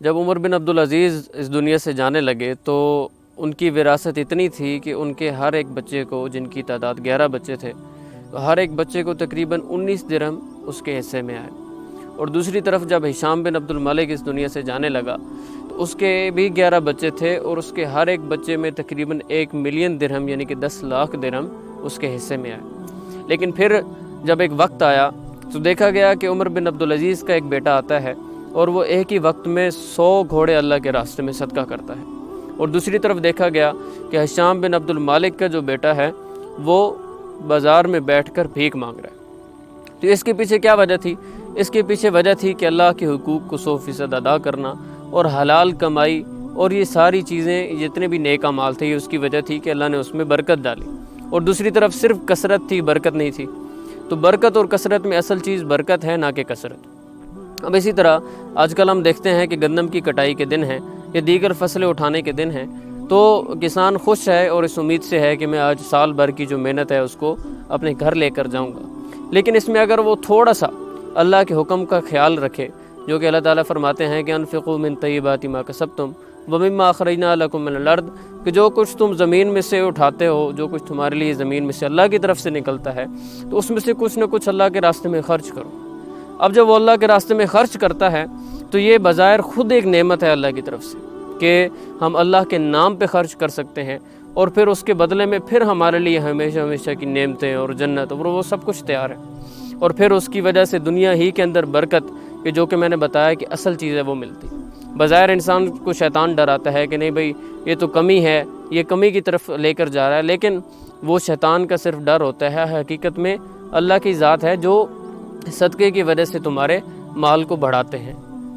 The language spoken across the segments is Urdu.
جب عمر بن عبدالعزیز اس دنیا سے جانے لگے تو ان کی وراثت اتنی تھی کہ ان کے ہر ایک بچے کو، جن کی تعداد 11 بچے تھے، تو ہر ایک بچے کو تقریباً 19 درہم اس کے حصے میں آئے۔ اور دوسری طرف جب ہشام بن عبد الملک اس دنیا سے جانے لگا تو اس کے بھی 11 بچے تھے، اور اس کے ہر ایک بچے میں تقریباً 1 ملین درہم یعنی کہ 10 لاکھ درہم اس کے حصے میں آئے۔ لیکن پھر جب ایک وقت آیا تو دیکھا گیا کہ عمر بن عبدالعزیز کا ایک بیٹا آتا ہے اور وہ ایک ہی وقت میں 100 گھوڑے اللہ کے راستے میں صدقہ کرتا ہے، اور دوسری طرف دیکھا گیا کہ ہشام بن عبد الملک کا جو بیٹا ہے وہ بازار میں بیٹھ کر بھیک مانگ رہا ہے۔ تو اس کے پیچھے کیا وجہ تھی؟ اس کے پیچھے وجہ تھی کہ اللہ کے حقوق کو 100% ادا کرنا اور حلال کمائی، اور یہ ساری چیزیں جتنے بھی نیک اعمال تھے، یہ اس کی وجہ تھی کہ اللہ نے اس میں برکت ڈالی۔ اور دوسری طرف صرف کثرت تھی، برکت نہیں تھی۔ تو برکت اور کثرت میں اصل چیز برکت ہے، نہ کہ کثرت۔ اب اسی طرح آج کل ہم دیکھتے ہیں کہ گندم کی کٹائی کے دن ہیں یا دیگر فصلیں اٹھانے کے دن ہیں، تو کسان خوش ہے اور اس امید سے ہے کہ میں آج سال بھر کی جو محنت ہے اس کو اپنے گھر لے کر جاؤں گا۔ لیکن اس میں اگر وہ تھوڑا سا اللہ کے حکم کا خیال رکھے، جو کہ اللہ تعالیٰ فرماتے ہیں کہ انفقوا من طیبات ما کسبتم ومما اخرجنا لکم من الارض، کہ جو کچھ تم زمین میں سے اٹھاتے ہو، جو کچھ تمہارے لیے زمین میں سے اللہ کی طرف سے نکلتا ہے، تو اس میں سے کچھ نہ کچھ اللہ کے راستے میں خرچ کرو۔ اب جب وہ اللہ کے راستے میں خرچ کرتا ہے تو یہ بظاہر خود ایک نعمت ہے اللہ کی طرف سے کہ ہم اللہ کے نام پہ خرچ کر سکتے ہیں، اور پھر اس کے بدلے میں پھر ہمارے لیے ہمیشہ ہمیشہ کی نعمتیں اور جنت اور وہ سب کچھ تیار ہے، اور پھر اس کی وجہ سے دنیا ہی کے اندر برکت، کہ جو کہ میں نے بتایا کہ اصل چیز ہے، وہ ملتی۔ بظاہر انسان کو شیطان ڈراتا ہے کہ نہیں بھئی یہ تو کمی ہے، یہ کمی کی طرف لے کر جا رہا ہے، لیکن وہ شیطان کا صرف ڈر ہوتا ہے۔ حقیقت میں اللہ کی ذات ہے جو صدقے کی وجہ سے تمہارے مال کو بڑھاتے ہیں۔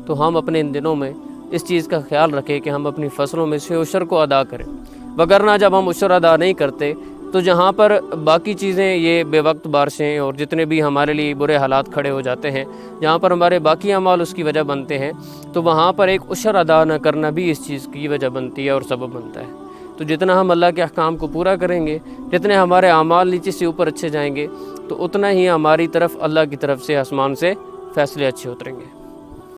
تو ہم اپنے ان دنوں میں اس چیز کا خیال رکھیں کہ ہم اپنی فصلوں میں سے عشر کو ادا کریں، وگرنہ جب ہم عشر ادا نہیں کرتے تو جہاں پر باقی چیزیں، یہ بے وقت بارشیں اور جتنے بھی ہمارے لیے برے حالات کھڑے ہو جاتے ہیں، جہاں پر ہمارے باقی اعمال اس کی وجہ بنتے ہیں، تو وہاں پر ایک عشر ادا نہ کرنا بھی اس چیز کی وجہ بنتی ہے اور سبب بنتا ہے۔ تو جتنا ہم اللہ کے احکام کو پورا کریں گے، جتنے ہمارے اعمال نیچے سے اوپر اچھے جائیں گے، تو اتنا ہی ہماری طرف اللہ کی طرف سے آسمان سے فیصلے اچھے اتریں گے۔